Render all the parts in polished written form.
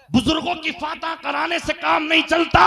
बुजुर्गों की फातह कराने से काम नहीं चलता,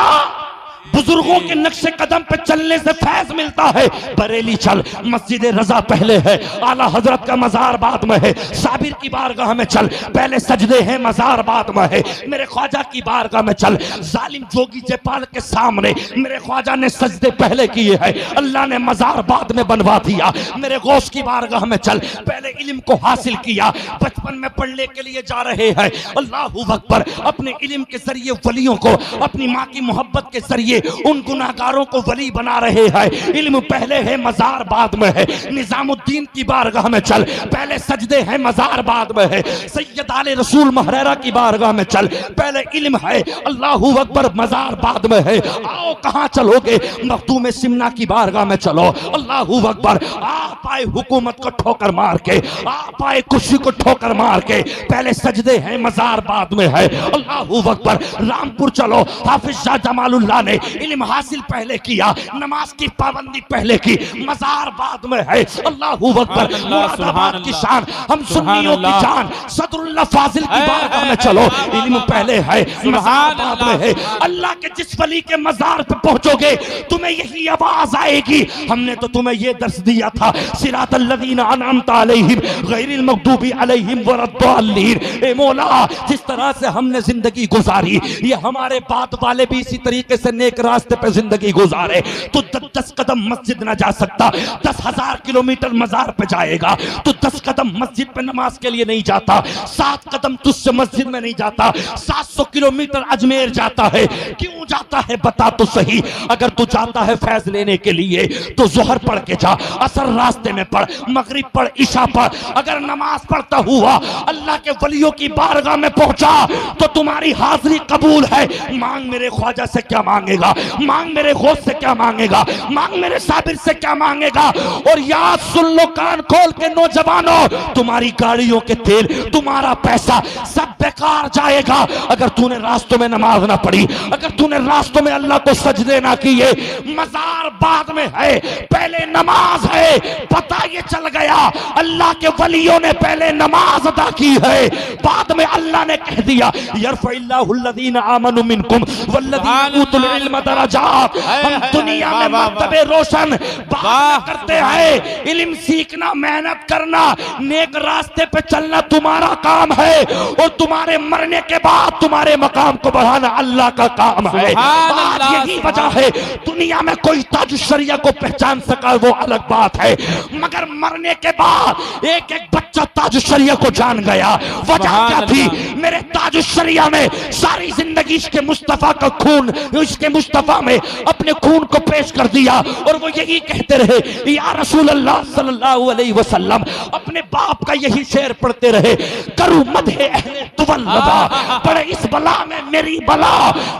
बुजुर्गों के नक्शे कदम पे चलने से फैज मिलता है। बरेली चल, मस्जिद रजा पहले है, आला हजरत का मजार बाद में है। साबिर की बारगाह में चल, पहले सजदे हैं मजार बाद में है। मेरे ख्वाजा की बारगाह में चल, जालिम जोगी जयपाल के सामने मेरे ख्वाजा ने सजदे पहले किए हैं, अल्लाह ने मजार बाद में बनवा दिया। मेरे गौस की बारगाह में चल, पहले इल्म को हासिल किया, बचपन में पढ़ने के लिए जा रहे हैं। अल्लाहू अकबर, अपने इल्म के जरिए वलियों को, अपनी माँ की मोहब्बत के जरिए उन गुनाहगारों को वली बना रहे हैं। इल्म पहले है मजार बाद में है। निजामुद्दीन की बारगाह में चल, पहले सजदे हैं मजार बाद में है। सैयद आले रसूल महरेरा की बारगाह में चल, पहले इल्म है, अल्लाहू अकबर, मजार बाद में है। आओ कहां चलोगे? मखदूम सिमना की बारगाह में चलो। अल्लाहू अकबर, आप आए हुकूमत को ठोकर मार के, आप आए कुर्सी को ठोकर मार के, पहले सजदे हैं मजार बाद में है। अल्लाहू अकबर, रामपुर चलो, हाफिज शाह जमालुल्लाह ने इल्म हासिल पहले किया, नमाज की पाबंदी पहले की, मजार बाद में है। अल्लाहू अकबर, मुरादाबाद की शान, हम सुन्नियों की जान, सदरुल्लाह फाजिल की बारगाह में चलो, इल्म पहले है, मजार बाद में है। अल्लाह के जिस वली के मजार पे पहुंचोगे तुम्हें यही आवाज आएगी, हमने तो तुम्हें ये दर्स दिया था, सिरातल लज़ीना अनअमता अलैहिम गैरिल मग़दूबी अलैहिम वलद्दाल्लीन। ए मौला, जिस तरह से हमने जिंदगी गुजारी, ये हमारे बाद वाले भी इसी तरीके से नेक रास्ते पे जिंदगी गुजारे। तो 10 कदम मस्जिद ना जा सकता, 10,000 किलोमीटर मजार पे जाएगा। तो 10 कदम मस्जिद पे नमाज के लिए नहीं जाता, 7 कदम तुझसे मस्जिद में नहीं जाता, 700 किलोमीटर अजमेर जाता है। क्यों जाता है बता तो सही। अगर तू जाता है फैज लेने के लिए तो जोहर पढ़ के जा, असर रास्ते में पढ़, मगरिब पढ़, इशा पढ़। अगर नमाज पढ़ता हुआ अल्लाह के वलियों की बारगाह में पहुंचा तो तुम्हारी हाजिरी कबूल है। मांग मेरे ख्वाजा से क्या मांगेगा, मांग मेरे गौस से क्या मांगेगा, मांग मेरे साबिर से क्या मांगेगा। और याद सुन लो कान खोल के नौजवानों, तुम्हारी गाड़ियों के तेल, तुम्हारा पैसा सब बेकार जाएगा अगर तूने रास्तों में नमाज ना पढ़ी, अगर तूने रास्तों में अल्लाह को सजदे ना किए। मजार बाद में है, पहले नमाज है। पता ये चल गया अल्लाह के वलियों ने पहले नमाज अदा की है, बाद में अल्लाह ने कह दिया यरफ़इल्लाहुल्लज़ीना आमनु मिनकुम वल्लज़ीना उतुल इल्म दरजात। हम दुनिया में मर्तबे रोशन बात करते हैं, इल्म सीखना, मेहनत करना, नेक रास्ते पे चलना तुम्हारा काम है, और तुम्हारे मरने के बाद तुम्हारे मकाम को बढ़ाना अल्लाह का काम है। आज यही वजह है दुनिया में कोई ताज शरिया को पहचान सका वो अलग बात है, मगर मरने के बाद एक एक बच्चा ताज शरिया को जान गया। वजह क्या थी? मेरे ताज शरिया ने सारी जिंदगी इसके मुस्तफा का खून, इसके मुस्तफा में अपने खून को पेश कर दिया, और वो यही कहते रहे या रसूल अल्लाह सल्लल्लाहु अलैहि वसल्लम, अपने बाप का यही शेर पढ़ते रहे, करूं मदहे अहले तुवल लदा, पड़े इस बला में मेरी बला,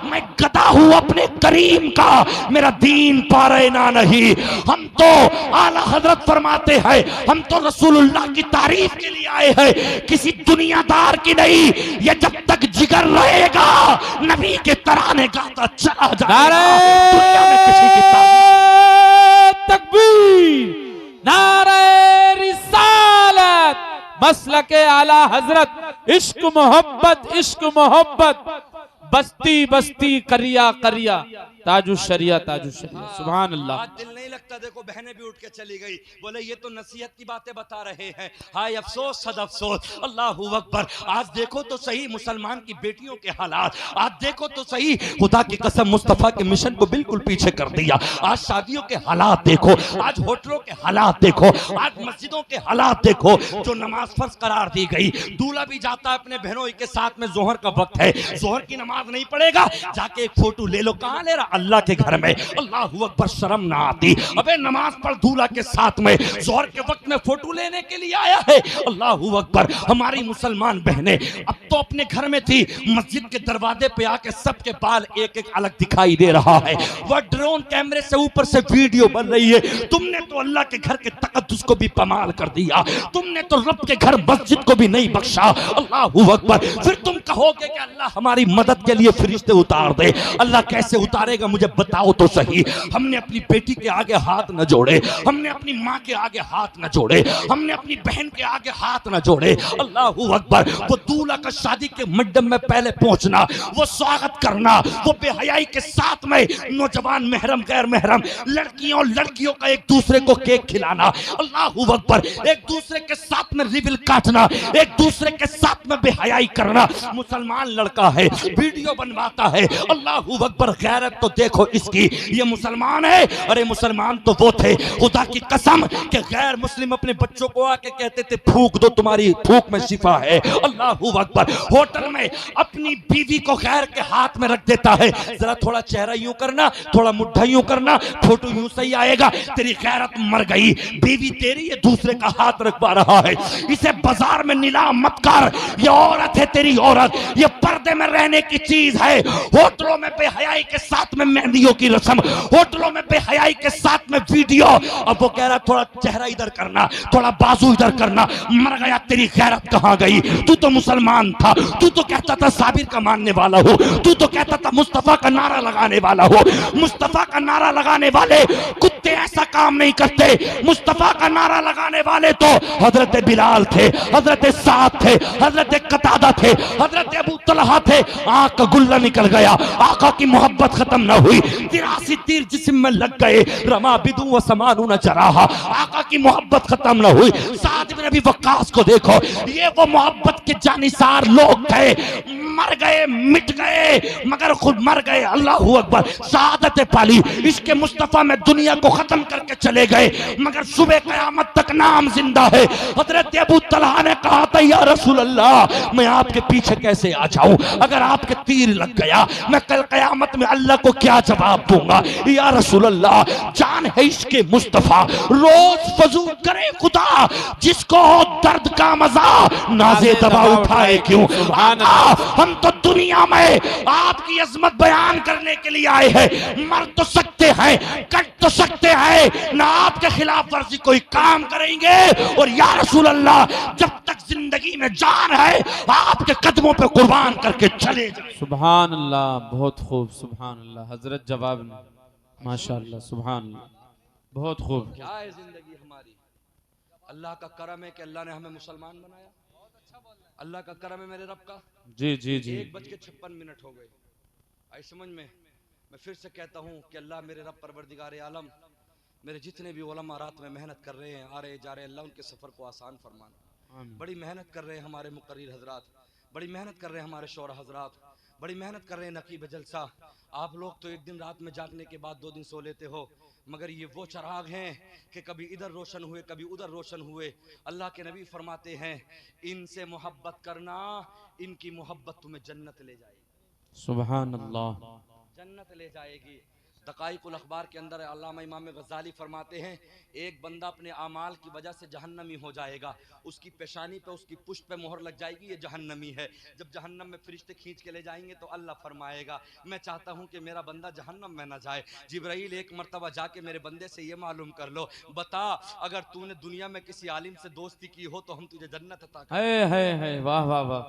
मैं गदा हूं अपने करीम का, मेरा दीन पारेना नहीं। हम तो आला हजरत फरमाते हैं, हम तो रसूलुल्लाह की तारीफ के लिए आए हैं, किसी दुनियादार की नहीं। ये जब तक जिगर रहेगा नबी के तराने गाता चला जाएगा, दुनिया में किसी की तारीफ। तकबीर, नारे रिसालत, मसलके आला हजरत, इश्क मोहब्बत, बस्ती बस्ती करिया करिया, ताजु शरिया सुभान अल्लाह। आज दिल नहीं लगता, देखो बहनें भी उठ के चली गई, बोले ये तो नसीहत की बातें बता रहे हैं। हाय अफसोस, सद अफसोस। अल्लाहू अकबर, आज देखो तो सही मुसलमान की बेटियों के हालात, आज देखो तो सही, खुदा की कसम मुस्तफा के मिशन को बिल्कुल पीछे कर दिया। आज शादियों के हालात देखो, आज होटलों के हालात देखो, आज मस्जिदों के हालात देखो, जो नमाज फर्ज करार दी गई, दूल्हा भी जाता है अपने बहनों के साथ में, जोहर का वक्त है, जोहर की नमाज नहीं पड़ेगा, जाके एक फोटो ले लो। कहां ले रहा? अल्लाह के घर में। अल्लाहू अकबर, शर्म ना आती? अबे नमाज पढ़ दूल्हा के साथ में, जोहर के वक्त में फोटो लेने के लिए आया है। अल्लाहू अकबर, हमारी मुसलमान बहनें अब तो अपने घर में थी, मस्जिद के दरवाजे पे आके सबके बाल एक एक अलग दिखाई दे रहा है, वह ड्रोन कैमरे से ऊपर से वीडियो बन रही है। तुमने तो अल्लाह के घर के तकद्दुस को भी पमाल कर दिया, तुमने तो रब के घर मस्जिद को भी नहीं बख्शा। अल्लाहू अकबर, फिर तुम कहोगे कि अल्लाह हमारी मदद के लिए फरिश्ते उतार दे। अल्लाह कैसे उतारेगा? मानेगा मुझे बताओ तो सही। हमने अपनी बेटी के आगे हाथ न जोड़े, हमने अपनी माँ के आगे हाथ न जोड़े, हमने अपनी बहन के आगे हाथ न जोड़े। अल्लाहू अकबर। वो दूल्हा का शादी के मंडप में पहले पहुंचना, वो स्वागत करना, वो बेहयाई के साथ में नौजवान महरम गैर महरम लड़कियों लड़कियों का एक दूसरे को केक खिलाना, अल्लाहू अकबर, एक दूसरे के साथ में रिबन काटना, एक दूसरे के साथ में बेहयाई करना। मुसलमान लड़का है, वीडियो बनवाता है, अल्लाहू अकबर। गैरत तो देखो इसकी, ये मुसलमान है। अरे मुसलमान तो वो थे, खुदा की कसम, कि गैर मुस्लिम अपने बच्चों को आके कहते थे फूंक दो, तुम्हारी फूंक में शिफा है। अल्लाहू अकबर। होटल में अपनी बीवी को गैर के हाथ में रख देता है, जरा थोड़ा चेहरा यूं करना, थोड़ा मुट्ठा यूं करना, फोटो यूं सही आएगा। तेरी गैरत मर गई, बीवी तेरी ये दूसरे का हाथ रखवा रहा है। इसे बाजार में नीलाम मत कर, ये औरत है तेरी औरत, ये पर्दे में रहने की चीज है। होटलों में बेहयाई के साथ में मेहंदियों की रस्म, होटलों में बेहयाई के साथ में वीडियो। अब वो कह रहा थोड़ा चेहरा इधर करना, थोड़ा बाजू इधर करना। मर गया, तेरी गैरत कहां गई? तू तो मुसलमान था, तू तो कहता था साबिर का मानने वाला हो, तू तो कहता था मुस्तफा का नारा लगाने वाला हो। मुस्तफा का नारा लगाने वाले कुत्ते ऐसा काम नहीं करते। मुस्तफा का नारा लगाने वाले तो हजरत बिलाल थे, हजरत साद थे, हजरत कतादा थे, हजरत अबू तलहा थे। आंख का गुल्ला निकल गया, आका की मोहब्बत खत्म न हुई, 83 तीर जिस्म में लग गए। रमा बिदू व समानू न चराहा, आका की मोहब्बत खत्म न हुई। साद बिन अबी वक्कास को देखो, ये वो मोहब्बत के जानिसार लोग थे, मर गए, मिट गए, मगर खुद मर गए। अल्लाहू अकबर। शहादत पाली, इसके मुस्तफा में दुनिया को खत्म करके चले गए, मगर सुबह कयामत तक नाम जिंदा है। हजरत अबू तलहा ने कहा था या रसूल अल्लाह, मैं आपके पीछे कैसे आ जाऊं? अगर आपके तीर लग गया, मैं कल कयामत में अल्लाह को क्या जवाब दूंगा? या रसूल अल्लाह, जान है इसके मुस्तफा, रोज फजू करे खुदा, जिसको हो दर्द का मजा, नाजे दबा उठाए क्यों? हम तो दुनिया में आपकी अजमत बयान करने के लिए आए हैं। मर तो सकते हैं, कट तो सकते हैं, ना आपके खिलाफ वर्जी कोई काम करेंगे। और या रसूल अल्लाह, जब तक जिंदगी में जान है, आपके कदमों पे कुर्बान करके चले जाए। सुभान अल्लाह, बहुत खूब, सुभान अल्लाह। हजरत जवाब ने माशाअल्लाह, सुभान अल्लाह, बहुत खूब। क्या है जिंदगी हमारी? अल्लाह का करम है कि अल्लाह ने हमें मुसलमान बनाया। अल्लाह का करम है मेरे रब का। जी जी जी। 1:56 हो गए। आई समझ में? मैं फिर से कहता हूँ कि अल्लाह मेरे रब परवरदिगार आलम, मेरे जितने भी उलमा रात में मेहनत कर रहे हैं, आ रहे जा रहे, अल्लाह उनके सफ़र को आसान फरमाना। बड़ी मेहनत कर रहे हैं हमारे मुकर्रिर हजरात, बड़ी मेहनत कर रहे हैं हमारे शौरा हजरात, बड़ी मेहनत कर रहे हैं नकीब जलसा। आप लोग तो एक दिन रात में जागने के बाद 2 दिन सो लेते हो, मगर ये वो चिराग हैं कि कभी इधर रोशन हुए, कभी उधर रोशन हुए। अल्लाह के नबी फरमाते हैं, इनसे मोहब्बत करना, इनकी मोहब्बत तुम्हें जन्नत ले जाएगी। सुभान अल्लाह, जन्नत ले जाएगी। दकाइकुल अखबार के अंदर अल्लामा इमाम गज़ाली फरमाते हैं, एक बंदा अपने आमाल की वजह से जहन्नमी हो जाएगा, उसकी पेशानी पे, उसकी पुष्ट पे मोहर लग जाएगी, ये जहन्नमी है। जब जहन्नम में फरिश्ते खींच के ले जाएंगे तो अल्लाह फरमाएगा, मैं चाहता हूँ कि मेरा बंदा जहन्नम में ना जाए। जिब्राइल एक मरतबा जाके मेरे बंदे से ये मालूम कर लो, बता अगर तूने दुनिया में किसी आलिम से दोस्ती की हो तो हम तुझे जन्नत अता कर, है वाह वाह वाह,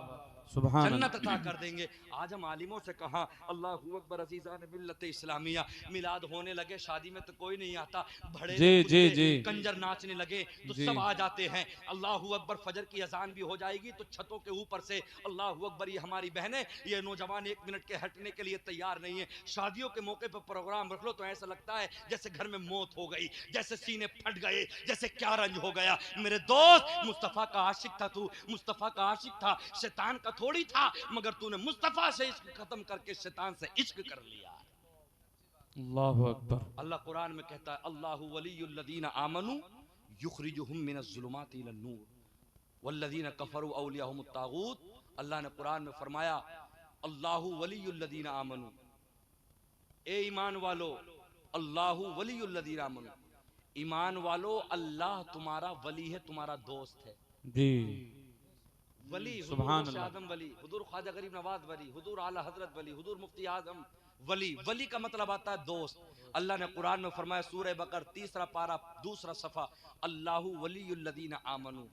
सुभान जन्नत अल्लाह। अता कर देंगे। आज हम आलिमों से कहा अल्लाहू अकबर, अज़ीज़ान मिल्लत इस्लामिया, मिलाद होने लगे, शादी में तो कोई नहीं आता, भड़े जी जी जी कंजर नाचने लगे तो जी। सब आ जाते हैं। अल्लाहू अकबर, फजर की अजान भी हो जाएगी तो छतों के ऊपर से अल्लाहू अकबर, ये हमारी बहनें, ये नौजवान 1 मिनट के हटने के लिए तैयार नहीं है। शादियों के मौके पर प्रोग्राम रख लो तो ऐसा लगता है जैसे घर में मौत हो गई, जैसे सीने फट गए, जैसे क्या रंज हो गया। मेरे दोस्त, मुस्तफ़ा का आशिक था तू, मुस्तफ़ा का आशिक था, शैतान का थोड़ी था, मगर तूने मुस्तफ़ा से इश्क खत्म करके शैतान से इश्क कर लिया। अल्लाहु अकबर। अल्लाह कुरान में कहता है, अल्लाहु वलियुल्लज़ीना आमनू युखरिजुहुम मिनज़्ज़ुलुमाति इलन्नूर वल्लज़ीना कफ़रू औलियाहुमुत तागूत। अल्लाह ने कुरान में फरमाया, अल्लाहु वलियुल्लज़ीना आमनू, ए ईमान वालो, अल्लाहु वलियुल्लज़ीना आमनू, ईमान वालो, अल्लाह तुम्हारा वली है, तुम्हारा दोस्त है। जी वली, सुभान हुजूर अल्लाह। आदम वली, हुजूर ख्वाजा गरीब नवाज वली, हुजूर आला हजरत वली, हुजूर मुफ्ती आजम वली। वली का मतलब आता है दोस्त। अल्लाह ने कुरान में फरमाया, सूरह बकर 3 पारा 2 सफ़ा, अल्लाहु वलियुल्लज़ीना आमनू।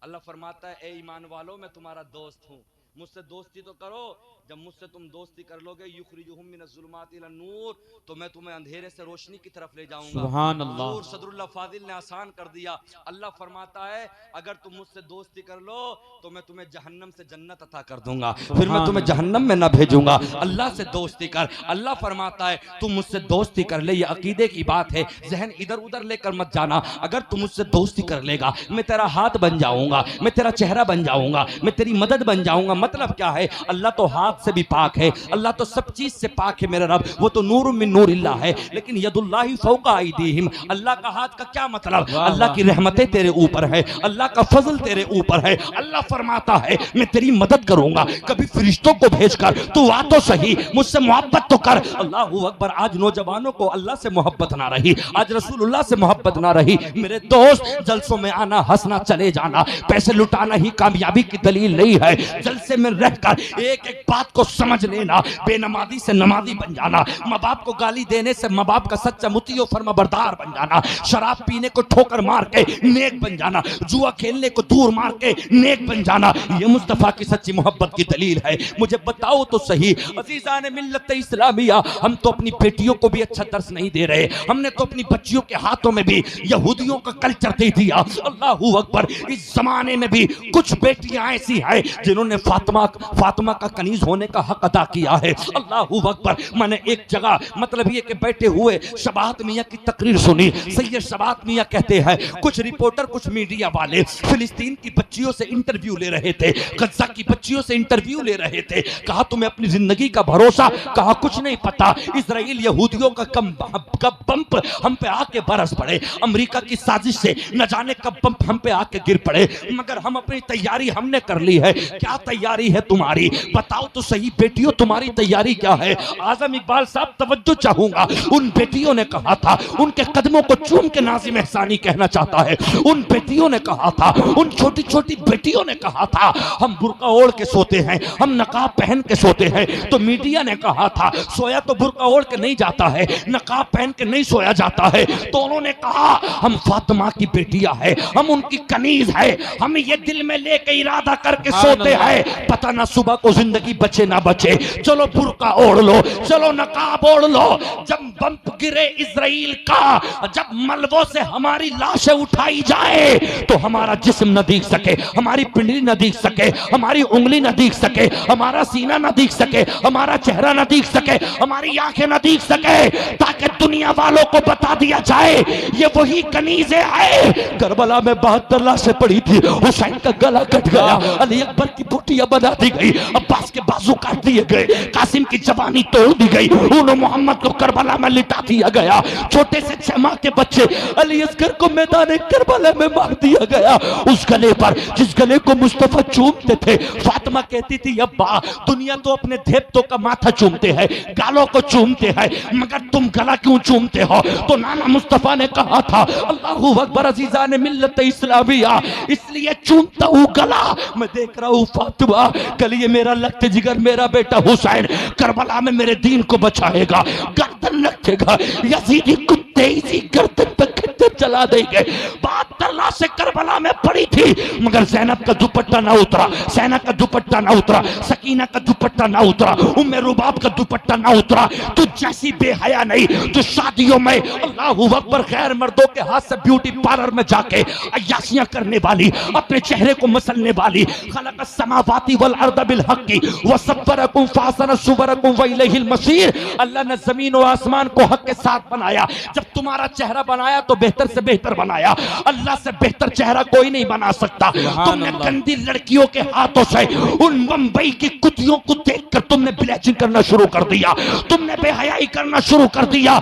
अल्लाह फरमाता है, ए ईमान वालों, मैं तुम्हारा दोस्त हूँ। मुझसे दोस्ती तो करो, जब मुझसे तुम दोस्ती कर लोगे युखरिजुहुम मिनज़्ज़ुलुमाति इलन नूर, तो मैं तुम्हें अंधेरे से रोशनी की तरफ ले जाऊंगा। सुभान अल्लाह। हुजूर सदरुल्लाह फाजिल ने आसान कर दिया। अल्लाह फरमाता है अगर तुम मुझसे दोस्ती कर लो तो मैं तुम्हें जहन्नम से जन्नत अता कर दूंगा, फिर मैं तुम्हें जहन्नम में ना भेजूंगा। अल्लाह से दोस्ती कर। अल्लाह फरमाता है तुम मुझसे दोस्ती कर ले, ये अकीदे की बात है, जहन इधर उधर लेकर मत जाना। अगर तुम मुझसे दोस्ती कर लेगा मैं तेरा हाथ बन जाऊंगा, मैं तेरा चेहरा बन जाऊंगा, मैं तेरी मदद बन जाऊंगा। मतलब क्या है, अल्लाह तो हाथ से भी पाक है, अल्लाह तो सब चीज से पाक है मेरा रब, वो तो नूर मिन नूरिल्लाह है। लेकिन यदुल्लाहि फौका अयदीहिम, अल्लाह का हाथ का क्या मतलब, अल्लाह की रहमतें तेरे ऊपर है, अल्लाह का फजल तेरे ऊपर है। अल्लाह फरमाता है मैं तेरी मदद करूंगा, कभी फरिश्तों को भेजकर तू आ तो सही, मुझसे मोहब्बत तो कर। अल्लाहू अकबर। आज नौजवानों को अल्लाह से मोहब्बत ना रही, आज रसूलुल्लाह से मोहब्बत ना रही। मेरे दोस्त, जलसों में आना हंसना चले जाना, पैसे लुटाना ही कामयाबी की दलील नहीं है। जलसे में रहकर एक एक बात को समझ लेना, बेनमाजी से नमाजी बन जाना, माँ बाप को गाली देने से माँ बाप का सच्चा मुती और फर्माबरदार बन जाना, शराब पीने को ठोकर मार के नेक बन जाना, जुआ खेलने को दूर मार के नेक बन जाना, ये मुस्तफा की सच्ची मोहब्बत की दलील है। मुझे बताओ तो सही अजीज़ान मिल्लत इस्लामिया, हम तो अपनी बेटियों को भी अच्छा दर्स नहीं दे रहे, हमने तो अपनी बच्चियों के हाथों में भी यहूदियों का कल्चर दे दिया। अल्लाहू अकबर। इस जमाने में भी कुछ बेटियां ऐसी हैं जिन्होंने फातिमा का कनीज होने का हक अदा किया है। अल्लाहू अकबर। मैंने एक जगह मतलब ये कि बैठे हुए शबाहत मियां की तकरीर सुनी। सैयद शबाहत मियां कहते हैं कुछ रिपोर्टर कुछ मीडिया वाले फिलिस्तीन की बच्चियों से इंटरव्यू ले रहे थे, गज्जा की बच्चियों से इंटरव्यू ले रहे थे। कहा तुम्हें अपनी जिंदगी का भरोसा, कहा कुछ नहीं पता, इजराइल यहूदियों का कब बम्प हम पे आके बरस पड़े, अमेरिका की साजिश से न जाने कब बम्प हम पे आके गिर पड़े, मगर हम अपनी तैयारी हमने कर ली है। क्या तैयारी है तुम्हारी, बताओ तो सही बेटियों, तुम्हारी तैयारी क्या है। आजम इकबाल साहब तवज्जो चाहूंगा, उन बेटियों ने कहा था, उनके कदमों को चूम के नाज़िम एहसानी कहना चाहता है, उन बेटियों ने कहा था, उन छोटी छोटी बेटियों ने कहा था हम बुर्का ओढ़ के सोते हैं, हम नकाब पहन के सोते हैं। तो मीडिया ने कहा था सोया तो बुर्का ओढ़ के नहीं जाता है, नकाब पहन के नहीं सोया जाता है। तो उन्होंने कहा हम फातिमा की बेटियां हैं, हम उनकी कनीज है, हम ये दिल में लेके इरादा करके सोते हैं, पता ना सुबह को जिंदगी बचे ना बचे। चलो बुर्का ओढ़ लो, चलो नकाब ओढ़ लो। जब बम गिरे इजराइल का, जब मलबों से हमारी लाशें उठाई जाए तो हमारा जिस्म न दिख सके, हमारी पिंडली न दिख सके, हमारी उंगली न दिख सके, हमारा सीना न दिख सके, हमारा चेहरा न दिख सके, हमारी आंखें न दिख सके, ताकि दुनिया वालों को बता दिया जाए ये वही कनीज़ें हैं। करबला में 72 लाशें पड़ी थी, हुसैन का गला कट गया, अली अकबर की बुटियां बना दी गई, अब्बास के बाजू काट दिए गए, कासिम की जबानी तोड़ दी गई, उन मोहम्मद को करबला में लिटा दिया गया। छोटे से 6 माह के बच्चे अली असगर को मैदान करबला में मार दिया गया। उस गले पर जिस गले को मुस्तफा चूमते थे, फातिमा कहती थी अब्बा दुनिया तो अपने देवतों का माथा चूमते हैं, गालों को चूमते हैं, मगर तुम गला क्यों चूमते हो। तो नाना मुस्तफा ने कहा था अल्लाहू अकबर अज़ीज़ान मिल्लत इस्लामिया, इसलिए चूमता हूँ गला। मैं देख रहा हूँ फातिमा, कल ये मेरा लख्त जिगर मेरा बेटा हुसैन करबला में मेरे दीन को बचाएगा, गर्दन रखेगा, यजीदी कुत्ते इसी गर्दन पे खंजर चला देंगे। 72 लाशें करबला में पड़ी थी, मगर ज़ैनब का दुपट्टा ना उतरा, सैना का दुपट्टा ना उतरा, सकीना का दुपट्टा ना उतरा, उम्मे रुबाब का दुपट्टा ना उतरा। तू जैसी बेहया नहीं, तू शादियों में अल्लाहू अकबर गैर मर्दों के हाथ से ब्यूटी पार्लर में जाके अय्यासियां करने वाली, अपने चेहरे को मसलने वाली, खलक़ समावाती वल अर्द बिल हक़्क़ि व सब्बरकुम फासन सुबरकुम व इलैहिल मसीर। अल्लाह ने जमीन और आसमान को हक के साथ बनाया। जब तुम्हारा चेहरा बनाया तो बेहतर से बेहतर बनाया, अल्लाह से बेहतर चेहरा कोई नहीं बना सकता। तुमने गंदी लड़कियों के हाथों से उन मुंबई की कुतियों को देखकर तुमने ब्लीचिंग करना शुरू कर दिया, तुमने बेहयाई करना शुरू कर दिया।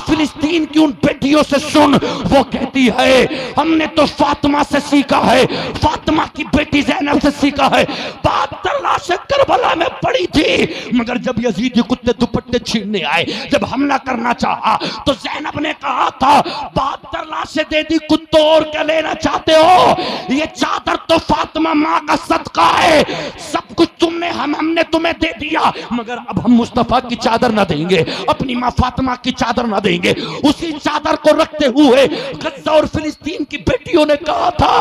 फिलिस्तीन की उन बेटियों से सुन, वो कहती है हमने तो फातिमा से सीखा है, फातिमा की बेटी ज़ैनब से सीखा है। 72 लाशें करबला में पड़ी थी, मगर जब यजीदी कुत्ते दुपट्टे छीनने आए, जब हमला करना चाहा तो ज़ैनब ने कहा था 72 लाशें दे दी, कुत्तों और क्या लेना चाहते हो? ये चादर तो फातिमा माँ का सदका है, सब कुछ तुमने हमने तुम्हें दे दिया, मगर अब हम मुस्तफा की चादर ना देंगे, अपनी माँ फातिमा की चादर ना देंगे। उसी चादर को रखते हुए गजा और फिलिस्तीन की बेटियों ने कहा था,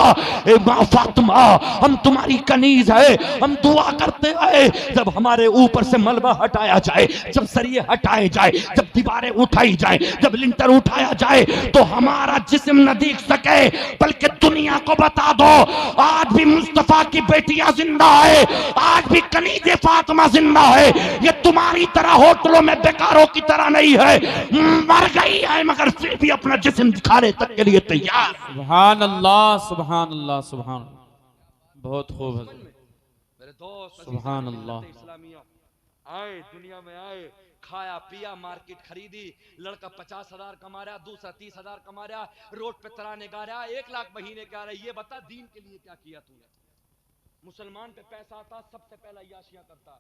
ए माँ फातिमा, हम तुम्हारी कनीज है, हम दुआ करते हैं जब हमारे ऊपर से मलबा हटाया जाए, जब सरिये हटाए जाए, जब दीवारें उठाई जाए, जब लिंटर उठाया जाए, तो हमारा जिस्म न दिख सके, बल्कि दुनिया को बता दो आज भी मुस्तफा की बेटियां जिंदा है, आज भी कनीजे फातिमा जिंदा है। ये तुम्हारी तरह होटलों में बेकारों की तरह नहीं है, मर गई है मगर फिर भी अपना जिस्म दिखाने तक के लिए तैयार। सुभान अल्लाह, सुभान अल्लाह, सुभान अल्लाह। बहुत खूब हजरत, मेरे दोस्त सुभान अल्लाह। इस्लामिया आए, दुनिया में आए, खाया पिया, मार्केट खरीदी, लड़का 50,000 कमा रहा, दूसरा 30,000 कमा रहा, रोड पे तराने गा रहा, 1 लाख महीने का रहा। ये बता दीन के लिए क्या किया तूने? मुसलमान पे पैसा आता सबसे पहला याशियां करता,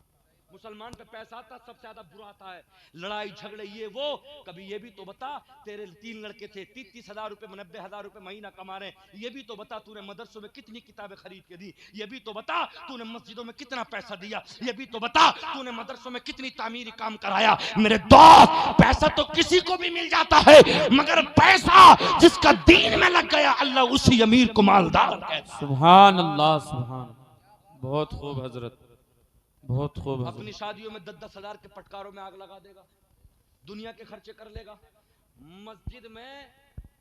मुसलमान पे पैसा आता सबसे ज्यादा बुरा आता है, लड़ाई झगड़े ये वो। कभी ये भी तो बता, तेरे 3 लड़के थे, 30,000 रुपए 90,000 रुपए महीना कमा रहे, ये भी तो बता तूने मदरसों में कितनी किताबें खरीद के दी, ये भी तो बता तूने मस्जिदों में कितना पैसा दिया, ये भी तो बता तूने मदरसों में कितनी तामीरी काम कराया। मेरे दोस्त, पैसा तो किसी को भी मिल जाता है, मगर पैसा जिसका दीन में लग गया, अल्लाह उसी अमीर को मालदार कहता है। सुभान अल्लाह, सुभान। बहुत खूब हजरत, बहुत खूब हजरत। अपनी शादियों में 10-10 हजार के पटकारों में आग लगा देगा, दुनिया के खर्चे कर लेगा। मस्जिद में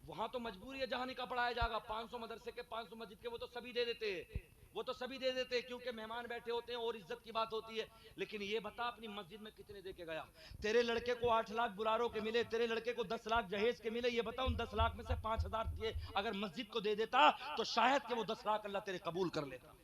वहां तो मजबूरी है, जहां नहीं का पढ़ाया जाएगा, 500 मदरसे के 500 मस्जिद के वो तो सभी दे देते हैं, वो तो सभी दे देते हैं, क्योंकि मेहमान बैठे होते हैं और इज्जत की बात होती है। लेकिन ये बता अपनी मस्जिद में कितने दे के गया? तेरे लड़के को 8 लाख बुलारों के मिले, तेरे लड़के को 10 लाख जहेज के मिले, ये बता उन 10 लाख में से 5,000 दिए अगर मस्जिद को दे देता तो शायद कि वो 10 लाख अल्लाह तेरे कबूल कर लेता।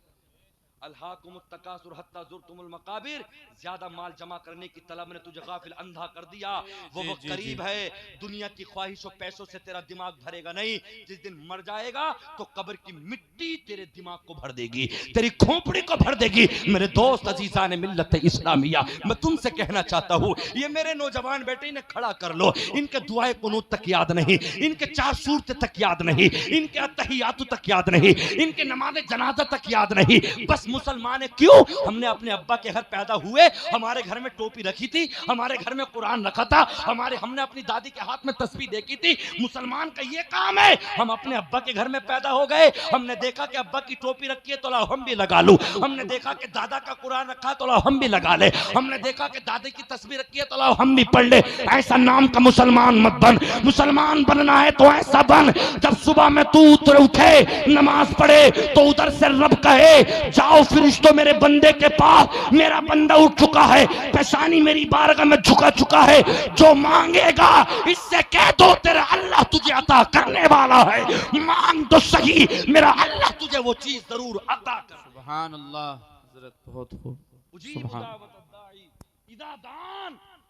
अल्हाकुमुत्तकासुर हत्ता ज़ुरतुमुल मकाबिर, ज्यादा माल जमा करने की तलब ने तुझे गाफिल अंधा कर दिया। वो वक्त करीब है, दुनिया की ख्वाहिशों पैसों से तेरा दिमाग भरेगा नहीं। जिस दिन मर जाएगा तो कब्र की मिट्टी तेरे दिमाग को भर देगी, तेरी खोपड़ी को भर देगी। मेरे दोस्त अजीजान मिल्लत इस्लामिया, मैं तुमसे कहना चाहता हूँ, ये मेरे नौजवान बेटे इन्हें खड़ा कर लो, इनके दुआए कुनूत तक याद नहीं, इनके 4 सूरतें तक याद नहीं, इनके अत्तहियातु तक याद नहीं, इनके नमाज़े जनाजा तक याद नहीं। बस मुसलमान है क्यों? हमने अपने अब्बा के घर पैदा हुए, हमारे घर में टोपी रखी थी, हमारे घर में कुरान रखा था, हमने अपनी दादी के हाथ में तस्बीह देखी थी। मुसलमान का ये काम है, हम अपने अब्बा के घर में पैदा हो गए, हमने देखा कि अब्बा की टोपी रखी है तो लाओ हम भी लगा लूं, हमने देखा कि दादा का कुरान रखा तो लाओ हम भी लगा ले, हमने देखा कि दादी की तस्बीह रखी है तो लाओ हम भी पढ़ ले। ऐसा नाम का मुसलमान मत बन, मुसलमान बनना है तो ऐसा बन जब सुबह में तू उठे नमाज पढ़े तो उधर से रब कहे, जाओ फरिश्तों मेरे बंदे के पास, मेरा बंदा उठ चुका है, पेशानी मेरी बारगाह में झुका चुका है, जो मांगेगा इससे कह दो तेरा अल्लाह तुझे अता करने वाला है, मांग तो सही, मेरा अल्लाह तुझे वो चीज जरूर अता कर। सुभान अल्लाह हजरत, बहुत खूब। सुभान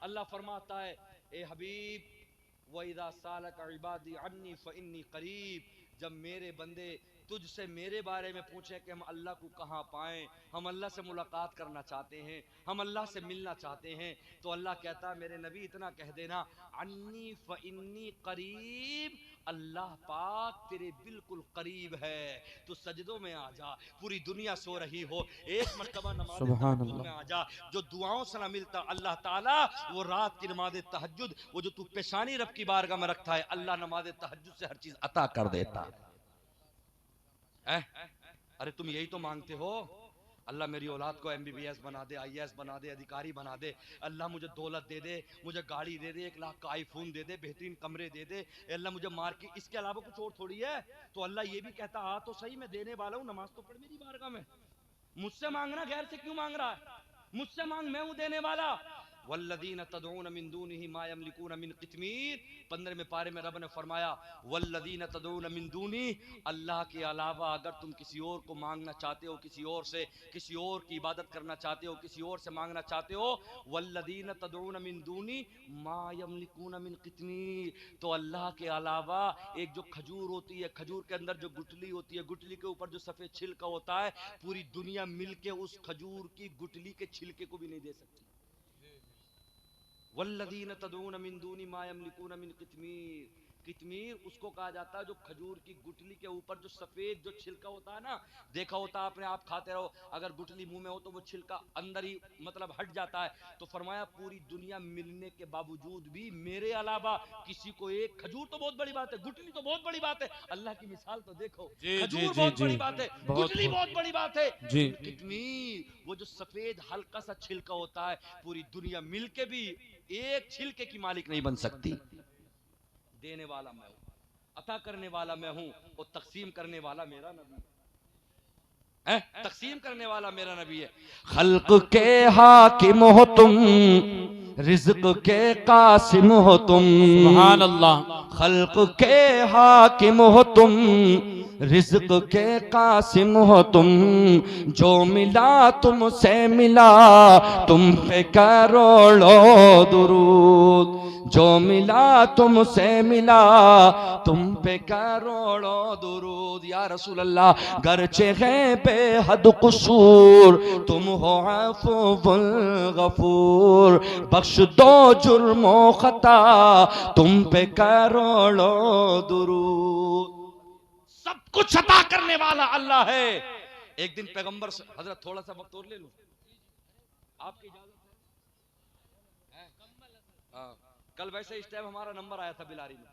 अल्लाह फरमाता है, ए हबीब व इज़ा सालक इबादी अन्नी फइन्नी करीब, जब मेरे बंदे तुझसे मेरे बारे में पूछे कि हम अल्लाह को कहाँ पाएं, हम अल्लाह से मुलाकात करना चाहते हैं, हम अल्लाह से मिलना चाहते हैं, तो अल्लाह कहता है मेरे नबी इतना कह देना, अन्नी फ़इन्नी करीब, अल्लाह पाक तेरे बिल्कुल करीब है। तो सजदों में आ जा, पूरी दुनिया सो रही हो, एक मर्तबा नमाज तहज्जुद में आ जा, जो दुआओं से ना मिलता अल्लाह ताला वो रात की नमाज तहज्जुद, वो जो तू पेशानी रब की बारगाह में रखता है, अल्लाह नमाज तहज्जुद से हर चीज अता कर देता है। अरे तुम यही तो मांगते हो, अल्लाह मेरी औलाद को MBBS बना दे, IAS बना दे, अधिकारी बना दे, अल्लाह मुझे दौलत दे दे, मुझे गाड़ी दे दे, 1 लाख का आईफोन दे दे, बेहतरीन कमरे दे दे, अल्लाह मुझे मार के, इसके अलावा कुछ और थोड़ी है। तो अल्लाह ये भी कहता हाँ तो सही, मैं देने वाला हूँ, नमाज तो पढ़ मेरी बारगाह में, मुझसे मांगना, गैर से क्यों मांग रहा है? मुझसे मांग, मैं हूँ देने वाला। वल्लदीन तदऊन मिन दूनिही मा यमलिकून मिन क़ितमीर, 15वें पारे में रब ने फरमाया वल्लदीन तदऊन मिन दूनी, अल्लाह के अलावा अगर तुम किसी और को मांगना चाहते हो, किसी और से, किसी और की इबादत करना चाहते हो, किसी और से मांगना चाहते हो, वल्लदीन तदऊन मिन दूनी मा यमलिकून मिन क़ितमीर, तो अल्लाह के अलावा एक जो खजूर होती है, खजूर के अंदर जो गुठली होती है, गुठली के ऊपर जो सफ़ेद छिलका होता है, पूरी दुनिया मिलके उस खजूर की गुठली के छिलके को भी नहीं दे सकती। वल्लदीन तदऊन मिन दूनी मा यमलिकून मिन क़ितमीर, कितमीर उसको कहा जाता है जो खजूर की गुठली के ऊपर जो सफेद जो छिलका होता है ना, देखा होता है आपने, आप खाते रहो, अगर गुठली मुंह में हो तो वो छिलका अंदर ही मतलब हट जाता है। तो फरमाया पूरी दुनिया मिलने के बावजूद भी मेरे अलावा किसी को एक खजूर तो बहुत बड़ी बात है, गुठली तो बहुत बड़ी बात है, अल्लाह की मिसाल तो देखो, खजूर बहुत बड़ी बात है, गुठली बहुत बड़ी बात है, कितमीर वो जो सफेद हल्का सा छिलका होता है, पूरी दुनिया मिलके भी एक छिलके की मालिक नहीं बन सकती। देने वाला मैं हूं, अता करने वाला मैं हूं, और तकसीम करने वाला मेरा नबी है, तकसीम करने वाला मेरा नबी है। खल्क के हाकिम हो तुम, रिज़्क़ के कासिम हो तुम, सुभान अल्लाह। खल्क के हाकिम हो तुम, रिज़्क़ के कासिम हो तुम, जो मिला तुमसे मिला, तुम पे करोड़ों दुरूद, जो मिला तुमसे मिला, तुम पे करोड़ों दुरूद। या रसूल अल्लाह गरचे हैं बेहद कुसूर, तुम हो अफ़ुव्वुल गफूर, बख्श दो जुर्मो खता, तुम पे करोड़ों दुरूद। सब कुछ अता करने वाला अल्लाह है। एक दिन पैगंबर से, हजरत थोड़ा सा वक्त और ले लूं, आपकी इजाजत है? हाँ, कल वैसे इस टाइम हमारा नंबर आया था बिलारी में,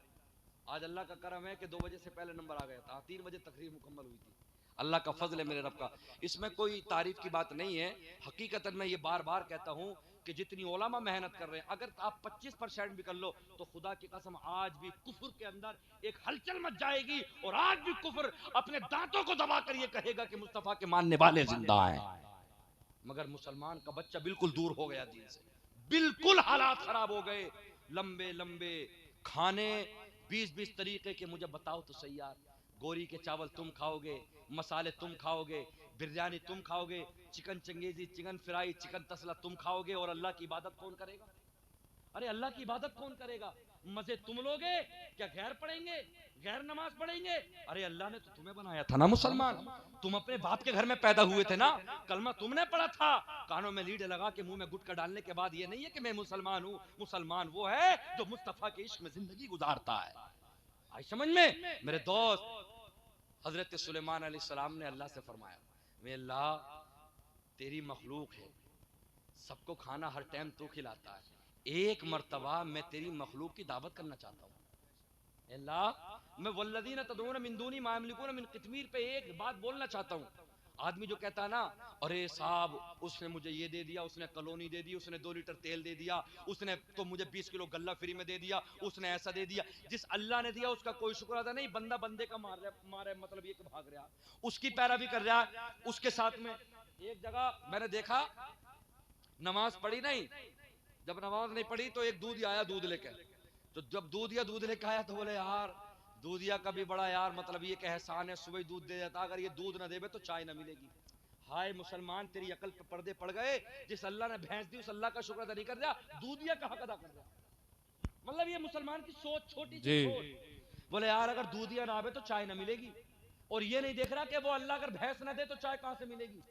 आज अल्लाह का करम है कि 2 बजे से पहले नंबर आ गया था, 3 बजे तकरीर मुकम्मल हुई थी। अल्लाह का फजल है मेरे रब का, इसमें कोई तारीफ की बात नहीं है। हकीकतन मैं ये बार बार कहता हूँ कि जितनी उलमा मेहनत कर रहे हैं, अगर आप 25% भी कर लो तो खुदा की कसम आज भी कुफर के अंदर एक हलचल मच जाएगी, और आज भी कुफर अपने दांतों को दबा कर ये कहेगा कि मुस्तफा के मानने वाले जिंदा हैं। मगर मुसलमान का बच्चा बिल्कुल दूर हो गया दीन से, बिल्कुल हालात खराब हो गए। लंबे लंबे खाने 20-20 तरीके के, मुझे बताओ तो सही यार, गोरी के चावल तुम खाओगे, मसाले तुम खाओगे, बिरयानी तुम खाओगे, chicken changezi, chicken fry, chicken तसला तुम खाओगे, और अल्लाह की इबादत कौन करेगा? अरे अल्लाह की इबादत कौन करेगा? मजे तुम लोगे क्या? गैर पढ़ेंगे, गैर नमाज पढ़ेंगे? अरे अल्लाह ने तो तुम्हें बनाया था ना मुसलमान, तुम अपने बाप के घर में पैदा हुए थे ना, कलमा तुमने पढ़ा था, कानों में लीड लगा के मुंह में गुटका डालने के बाद ये नहीं है कि मैं मुसलमान हूं। मुसलमान वो है जो मुस्तफा के इश्क में जिंदगी गुजारता है। आई समझ में मेरे दोस्त? हजरत सुलेमान अलैहिस्सलाम ने अल्लाह से फरमाया, वे अल्लाह तेरी मखलूक है, सबको खाना हर टाइम तू खिलाता है, एक मर्तबा मैं तेरी मखलूक की दावत करना चाहता हूँ। अल्लाह मैं वल्लदीन तदऊन मिन दूनी मा यमलिकून मिन कितमीर पे एक बात बोलना चाहता हूँ। आदमी जो कहता है ना, अरे साहब उसने मुझे ये दे दिया, उसने कॉलोनी दे दी, उसने 2 लीटर तेल दे दिया, उसने तो मुझे 20 किलो गल्ला फ्री में दे दिया, उसने ऐसा दे दिया। जिस अल्लाह ने दिया उसका कोई शुक्र अदा नहीं, बंदा बंदे का मार रहा है, मतलब ये कि भाग रहा, उसकी पैरवी कर रहा है। उसके साथ में एक जगह मैंने देखा, नमाज पढ़ी नहीं, जब नमाज नहीं पढ़ी तो एक दूध आया दूध लेकर, तो जब दूध लेकर आया तो बोले यार दूधिया का भी बड़ा यार मतलब ये कि एहसान है, सुबह दूध दे देता, अगर ये दूध ना देवे तो चाय ना मिलेगी। हाय मुसलमान तेरी अकल पे पर्दे पड़ गए, जिस अल्लाह ने भैंस दी उस अल्लाह का शुक्र अदा नहीं कर रहा, दूधिया का हक अदा कर रहा। मतलब ये मुसलमान की सोच छोटी सी सोच। बोले यार अगर दूधिया ना आवे तो चाय ना मिलेगी, और ये नहीं देख रहा कि वो अल्लाह अगर भैंस ना दे तो चाय कहां से मिलेगी,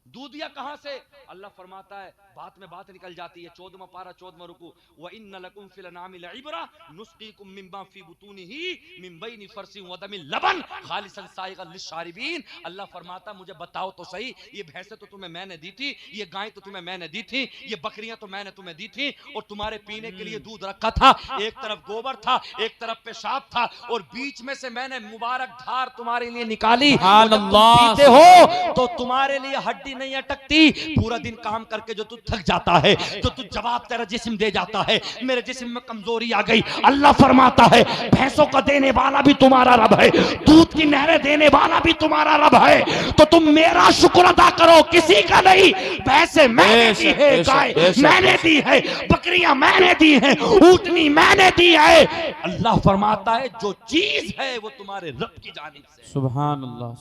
दूधिया कहां से? अल्लाह फरमाता है, बात में बात निकल जाती है, 14वां पारा 14वां रुकू, व इन्न लकुम फिल अनामि लइब्रा नुस्कीकुम मिम्मा फी बुतूनिही मिन बैनि फरसिन व दमिन लबन खालिसन साइगन लिशारिबीन। अल्लाह फरमाता मुझे बताओ तो सही, ये भैंसे तो तुम्हें मैंने दी थी, ये गाय तो तुम्हें मैंने दी थी, ये बकरियां तो मैंने तुम्हें दी थी, और तुम्हारे पीने के लिए दूध रखा था, एक तरफ गोबर था, एक तरफ पेशाब था, और बीच में से मैंने मुबारक धार तुम्हारे लिए निकाली। पीते हो तो तुम्हारे लिए हड्डी नहीं अटकती, पूरा दिन काम करके जो तू थक जाता है, जो तू जवाब तेरा जिस्म दे जाता है, मेरे जिस्म में कमजोरी आ गई। अल्लाह फरमाता है भैंसों का देने वाला भी तुम्हारा रब है, दूध की नहरें देने वाला भी तुम्हारा रब है, तो तुम मेरा शुक्र अदा करो, किसी का नहीं। भैंसे मैंने दी है, गाय मैंने दी है, बकरियां मैंने दी है, ऊँटनी मैंने दी है। अल्लाह फरमाता है जो चीज है वो तुम्हारे रब की जानिब से। सुभान अल्लाह।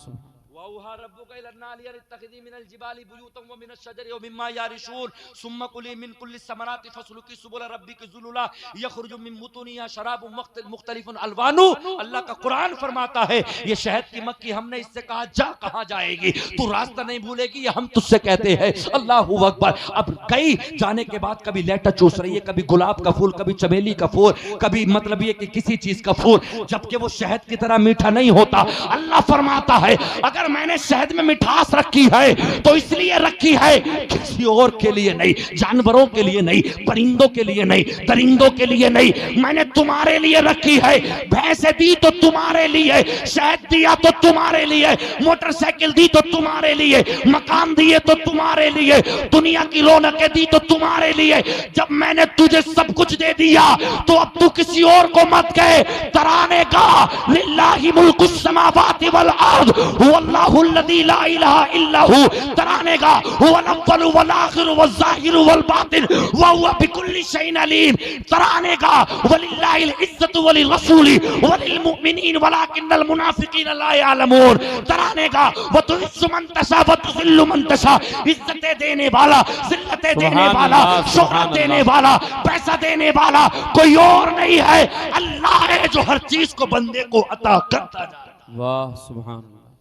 वौहा रब्बुका इला नालिया इत्तखिज़ी मिनल जिबाली बुयूतन व मिनश शजरि व मिम्मा यारिशून सुम्मा कुली मिन कुल्लि समराति फस्लुकी सुबुल रब्बिकी ज़ुलुला यखरुजु मिन बुतूनिहा शराबुन मुख्तलिफुन अलवानु। अल्लाह का कुरान फरमाता है ये शहद की मक्खी, हमने इससे कहा जा कहां जाएगी, तू रास्ता नहीं भूलेगी, ये हम तुझसे कहते हैं। अल्लाहू अकबर। अब कई जाने के बाद कभी लेटा चूस रही है, कभी गुलाब का फूल, कभी चमेली का फूल, कभी मतलब ये कि किसी चीज का फूल, जबकि वो शहद की तरह मीठा नहीं होता। अल्लाह फरमाता है अगर मैंने शहद में मिठास रखी है तो इसलिए रखी है, किसी और के लिए नहीं, जानवरों के लिए नहीं, परिंदों के लिए नहीं, दरिंदों के लिए नहीं, मैंने तुम्हारे लिए रखी है। भैंसे दी तो तुम्हारे लिए, शहद दिया तो तुम्हारे लिए, मोटरसाइकिल दी तो तुम्हारे लिए, मकान दिए तो तुम्हारे लिए, दुनिया की रौनकें दी तो तुम्हारे लिए। जब मैंने तुझे सब कुछ दे दिया तो अब तू किसी और को मत कहे। तराने का लिल्लाहि मुल्कुस समावाति वल अर्द वल्लाहु अल्लज़ी ला इलाहा इल्ला हु। तराने का हुवल अव्वलु वल आखिरु वल ज़ाहिरु वल बातिन व हुवा बिकुल्लि शैइन अलीम। तराने का वलिल्लाहिल इज्जतु वलिर रसूली वलिल मुमिनीन वलाकिन्नल मुनाफिकीन ला यअलमून। तराने का व तुइस्सु मन तशा व तुज़िल्लु मन तशा। इज्जतें देने वाला, जिल्लतें देने वाला, शोहरत देने वाला, पैसा देने वाला कोई और नहीं है, अल्लाह है जो हर चीज को बंदे को अता करता जा रहा है। वाह सुभान अल्लाह।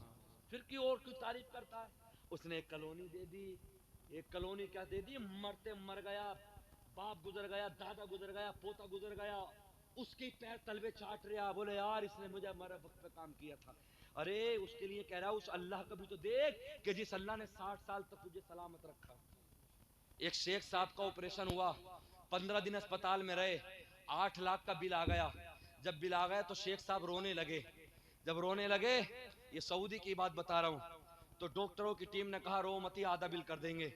फिर की और क्यों तारीफ करता है? उसने एक कॉलोनी दे दी, एक कॉलोनी क्या दे दी, मरते मर गया, बाप गुजर गया, दादा गुजर गया, पोता गुजर गया, उसके पैर तलवे चाट रहा, बोले यार इसने मुझे मरे वक्त पे काम किया था। अरे उसके लिए कह रहा उस अल्लाह का भी तो देख कि जिस अल्लाह ने 60 साल तक तुझे सलामत रखा। एक शेख साहब का ऑपरेशन हुआ, 15 दिन अस्पताल में रहे, 8 लाख का बिल आ गया। जब बिल आ गया तो शेख साहब रोने लगे। जब रोने लगे, ये सऊदी की बात बता रहा हूं, तो डॉक्टरों की टीम ने कहा रो मती, आधा बिल कर देंगे।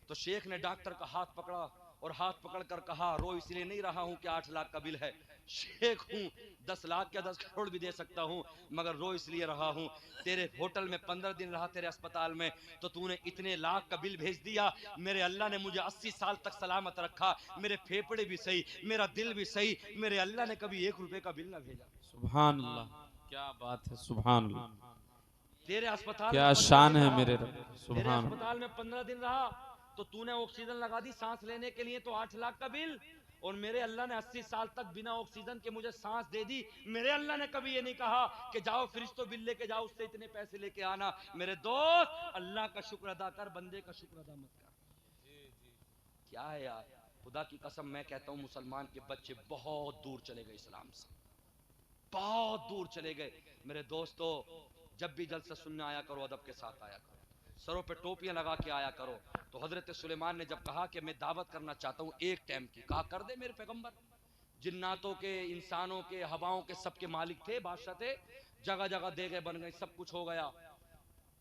तो शेख ने डॉक्टर का हाथ पकड़ा और हाथ पकड़कर कहा रो इसलिए नहीं रहा हूं कि 8 लाख का बिल है, शेख हूं, 10 लाख या 10 करोड़ भी दे सकता हूं, मगर रो इसलिए रहा हूं तेरे होटल में 15 दिन रहा, तेरे अस्पताल में, तो तूने इतने लाख का बिल भेज दिया। मेरे अल्लाह ने मुझे 80 साल तक सलामत रखा, मेरे फेफड़े भी सही, मेरा दिल भी सही, मेरे अल्लाह ने कभी 1 रुपए का बिल ना भेजा। सुभान अल्लाह, क्या बात है, सुभान अल्लाह, तेरे अस्पताल क्या शान है मेरे रब, सुभान। अस्पताल में 15 दिन रहा तो तूने ऑक्सीजन लगा दी सांस लेने के लिए, तो 8 लाख का बिल, और मेरे अल्लाह ने 80 साल तक बिना ऑक्सीजन के मुझे सांस दे दी। मेरे अल्लाह ने कभी ये नहीं कहा कि जाओ फरिश्तों बिल लेके जाओ, उससे इतने पैसे लेके आना। मेरे दोस्त, अल्लाह का शुक्र अदा कर, बंदे का शुक्र अदा मत कर। क्या है यार, खुदा की कसम मैं कहता हूँ मुसलमान के बच्चे बहुत दूर चले गए इस्लाम से, बहुत दूर चले गए। मेरे दोस्तों, जब भी जलसा सुनने आया करो अदब के साथ आया करो, सरों पे टोपियां लगा के आया करो। तो हजरत सुलेमान ने जब कहा कि मैं दावत करना चाहता हूँ एक टाइम की, कहा कर दे मेरे पैगंबर। जिन्नातों के, इंसानों के, हवाओं के सबके मालिक थे, बादशाह थे, जगह जगह देगे बन गई, सब कुछ हो गया।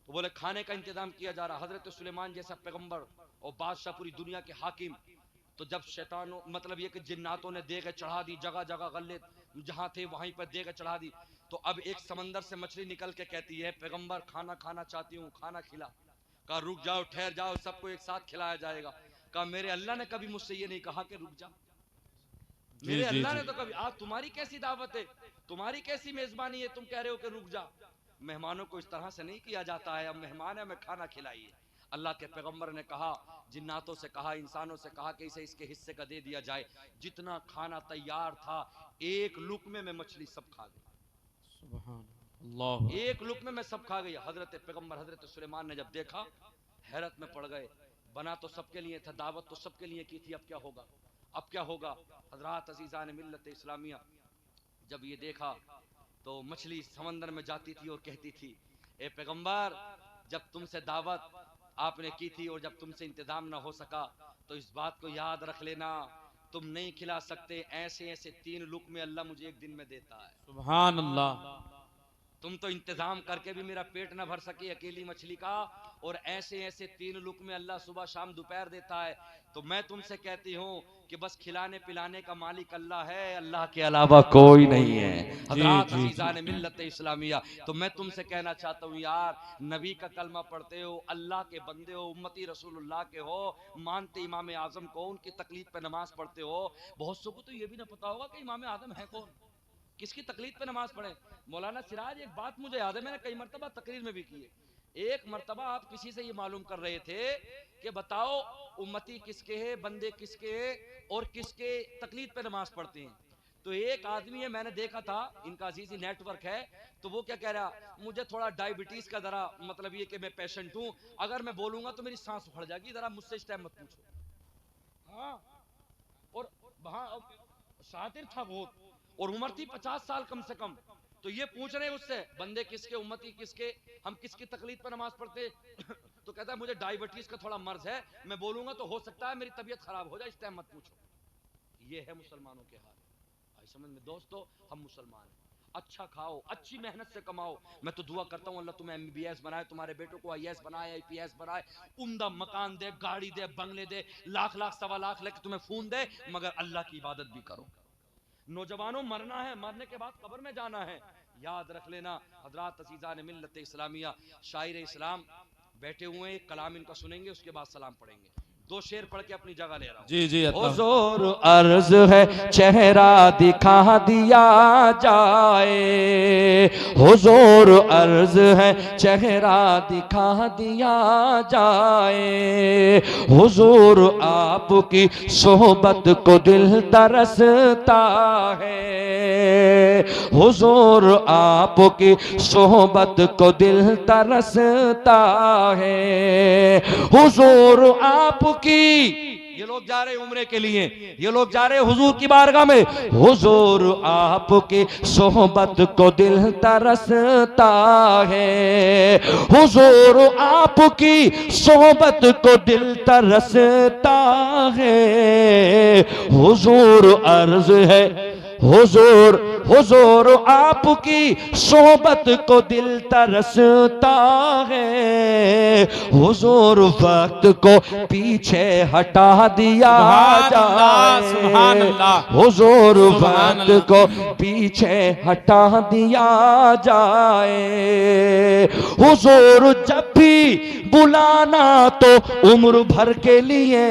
तो बोले खाने का इंतजाम किया जा रहा। हजरत सुलेमान जैसा पैगंबर और बादशाह, पूरी दुनिया के हाकिम, तो जब शैतानों मतलब ये कि जिन्नातों ने देगे चढ़ा दी, जगह जगह गले जहां थे वहीं पर देगे चढ़ा दी। तो अब एक समंदर से मछली निकल के कहती है पैगंबर खाना खाना चाहती हूँ, खाना खिला। कहा रुक जाओ, ठहर जाओ, सबको एक साथ खिलाया जाएगा। कहा मेरे अल्लाह ने कभी मुझसे ये नहीं कहा कि रुक जा, मेरे अल्लाह ने तो कभी, आज तुम्हारी कैसी दावत है, तुम्हारी कैसी मेजबानी है, तुम कह रहे हो कि रुक जा। मेहमानों को इस तरह से नहीं किया जाता है, अब मेहमान है, हमें खाना खिलाइए। अल्लाह के पैगंबर ने कहा, जिन्नातों से कहा, इंसानों से कहा कि इसे इसके हिस्से का दे दिया जाए। जितना खाना तैयार था, एक लुकमे में मछली सब खा गई, सुभान अल्लाह, एक लुकमे में सब खा गई। हजरत पैगंबर हजरत सुलेमान ने जब देखा, हैरत में पड़ गए। बना तो सबके लिए था, दावत तो सबके लिए की थी, अब क्या होगा, अब क्या होगा। हजरात अजीज़ान मिल्लत इस्लामिया, जब ये देखा तो मछली समंदर में जाती थी और कहती थी, ए पैगंबर, जब तुमसे दावत आपने की थी और जब तुमसे इंतजाम ना हो सका तो इस बात को याद रख लेना, तुम नहीं खिला सकते, ऐसे ऐसे 3 लुकमे अल्लाह मुझे एक दिन में देता है। सुभान अल्लाह, तुम तो इंतजाम करके भी मेरा पेट न भर सकी अकेली मछली का, और ऐसे ऐसे 3 लुकमे अल्लाह सुबह शाम दोपहर देता है। तो मैं तुमसे कहती हूँ कि बस खिलाने पिलाने का मालिक अल्लाह है, अल्लाह के अलावा कोई नहीं है। हज़रात अज़ीज़ान मिल्लत इस्लामिया, तो मैं तुमसे कहना चाहता हूँ यार, नबी का कलमा पढ़ते हो, अल्लाह के बंदे हो, उम्मती रसूलुल्लाह के हो, मानते इमाम आज़म को, उनकी तकलीफ पे नमाज पढ़ते हो। बहुत सौ को तो ये भी ना पता होगा कि इमाम आज़म है कौन, किसकी तकलीफ पे नमाज पढ़े। मौलाना सिराज, एक बात मुझे याद है, मैंने कई मरतबा तकरीर में भी की है, एक मर्तबा आप किसी से ये मालूम कर रहे थे कि बताओ उम्मती किसके है, बंदे किसके है और किसके तकलीद पे नमाज पढ़ते हैं। तो एक आदमी है, मैंने देखा था, इनका अजीजी नेटवर्क है, तो वो क्या कह रहा, मुझे थोड़ा डायबिटीज का जरा मतलब ये कि मैं पेशेंट हूं, अगर मैं बोलूंगा तो मेरी सांस उखड़ जाएगी, जरा मुझसे इस टाइम मत पूछो। हाँ, और वहां शातिर था बहुत, और उम्र थी 50 साल कम से कम। तो ये पूछ रहे हैं उससे, बंदे किसके, उम्मती किसके, हम किसकी तकलीफ पर नमाज पढ़ते तो कहता है मुझे डायबिटीज का थोड़ा मर्ज है, मैं बोलूंगा तो हो सकता है मेरी तबीयत खराब हो जाए, इस टाइम मत पूछो। ये है मुसलमानों के हाल। भाई समझ में दोस्तों, हम मुसलमान हैं, अच्छा खाओ, अच्छी मेहनत से कमाओ। मैं तो दुआ करता हूँ अल्लाह तुम्हें MBBS बनाए, तुम्हारे बेटों को IAS बनाए, IPS बनाए, उम्दा मकान दे, गाड़ी दे, बंगले दे, लाख लाख सवा लाख लेके तुम्हें खून दे, मगर अल्लाह की इबादत भी करो। नौजवानों, मरना है, मरने के बाद कब्र में जाना है, याद रख लेना। हजरात अज़ीज़ान मिल्लत इस्लामिया, शायर इस्लाम बैठे हुए, कलाम इनका सुनेंगे, उसके बाद सलाम पढ़ेंगे। 2 शेर पढ़ के अपनी जगह ले रहा हूं। जी जी, हुजूर अर्ज है चेहरा दिखा दिया जाए, हुजूर अर्ज है चेहरा दिखा दिया जाए, हुजूर आपकी सोहबत को दिल तरसता है, हुजूर आपकी सोहबत को दिल तरसता है, हुजूर आपकी, ये लोग जा रहे उम्रे के लिए, ये लोग जा रहे हुजूर की बारगाह में, हुजूर आपकी सोहबत को दिल तरसता है, हुजूर आपकी सोहबत को दिल तरसता है, हुजूर अर्ज है, हुजूर हुजूर आपकी सोहबत को दिल तरसता है, हुजूर वक्त को पीछे हटा दिया जाए, हुजूर वक्त को पीछे हटा दिया जाए, हुजूर जब भी बुलाना तो उम्र भर के लिए,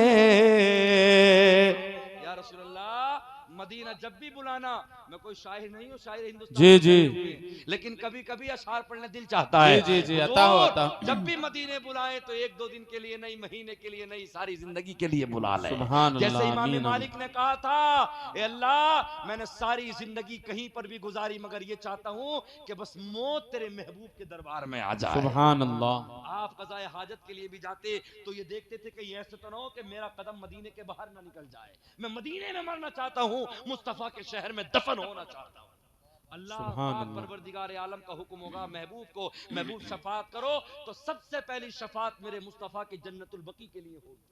मदीना जब भी बुलाना, मैं कोई शायर नहीं हूँ, शायर हिंदुस्तान जी जी, लेकिन कभी कभी अशार पढ़ने दिल चाहता है। जी जी, अता हो अता। जब भी मदीने बुलाए तो 1-2 दिन के लिए नहीं, महीने के लिए नहीं, सारी जिंदगी के लिए बुला ले। जैसे इमाम मालिक ने कहा था, ए अल्लाह मैंने सारी जिंदगी कहीं पर भी गुजारी, मगर ये चाहता हूँ कि बस मौत तेरे महबूब के दरबार में आ जाए। सुभान अल्लाह। आप क़ज़ाए हाजत के लिए भी जाते तो ये देखते थे कि ऐसे तो ना हो कि मेरा कदम मदीने के बाहर ना निकल जाए, मैं मदीने में मरना चाहता हूँ, मुस्तफा के शहर में दफन होना चाहता हूँ। अल्लाह परवरदिगार आलम का हुक्म होगा महबूब को, महबूब शफात करो, तो सबसे पहली शफात मेरे मुस्तफा के जन्नतुल बकी के लिए होगी।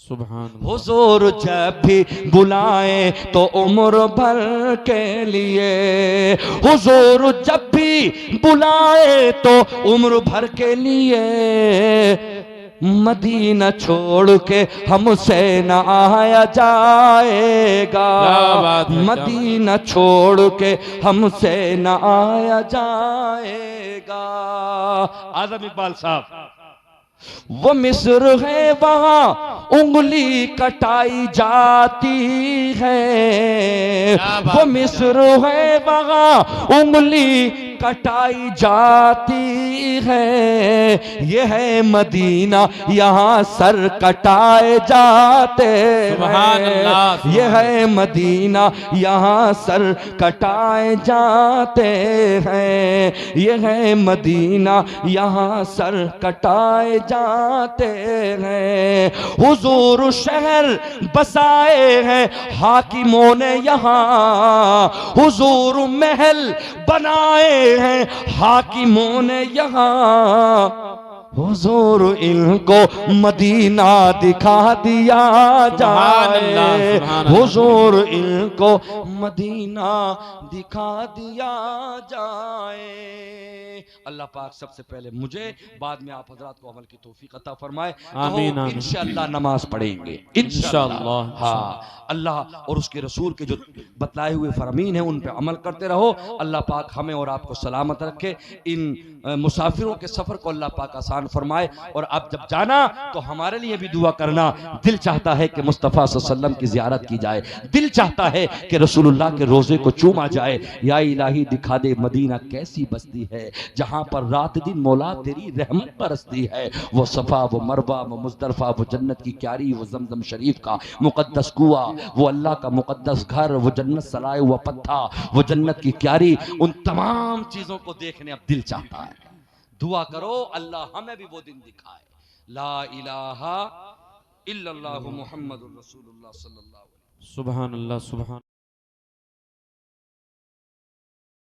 सुभान हुजूर जब भी बुलाए तो उम्र भर के लिए, हुजूर जब भी बुलाए तो उम्र भर के लिए, मदीना छोड़ के हमसे न आया जाएगा, मदीना छोड़ के हमसे न आया जाएगा। आज़म इकबाल साहब, वो मिस्र है वहाँ उंगली कटाई जाती है, वो मिस्र है वहाँ उंगली कटाई जाती है, ये है मदीना यहाँ सर कटाए जाते हैं, ये है मदीना यहाँ सर कटाए जाते हैं, ये है मदीना यहाँ सर कटाए जाते हैं, हुजूर शहर बसाए हैं हाकिमों ने यहाँ, हुजूर महल बनाए हैं हाकिमों ने यहाँ, हुजूर इनको मदीना दिखा दिया जाए, हुजूर इनको मदीना दिखा दिया जाए। अल्लाह पाक सबसे पहले मुझे, बाद में आप हजरात को अमल की तौफीक अता फरमाए। आमीन, आमीन। इंशाअल्लाह नमाज पढ़ेंगे इंशाअल्लाह। हाँ, अल्लाह और उसके रसूल के जो बतलाए हुए फरमीन हैं उन पे अमल करते रहो। अल्लाह पाक हमें और आपको सलामत रखे। इन मुसाफिरों के सफर को अल्लाह पाक आसान आसान फरमाए। और अब जब जाना तो हमारे लिए भी दुआ करना। दिल चाहता है कि मुस्तफ़ा सल्लल्लाहु अलैहि वसल्लम की ज़ियारत की जाए, दिल चाहता है कि रसूलुल्लाह के रोज़े को चूमा जाए। या इलाही दिखा दे मदीना कैसी बस्ती है जहाँ पर रात दिन मौला तेरी रहमत बरसती है। वो सफ़ा, वो मरवा, वो मुज़दलिफ़ा, वो जन्नत की क्यारी, वो ज़मज़म शरीफ का मुक़द्दस कुआं, वो अल्लाह का मुक़द्दस घर, वो जन्नत सलाए हुआ पत्था, वो जन्नत की क्यारी, उन तमाम चीज़ों को देखने अब दिल चाहता है। दुआ करो अल्लाह हमें भी वो दिन दिखाए। ला इलाहा इल्लल्लाहु मुहम्मदुर रसूलुल्लाह सल्लल्लाहु अलैहि वसल्लम। सुभान अल्लाह सुभान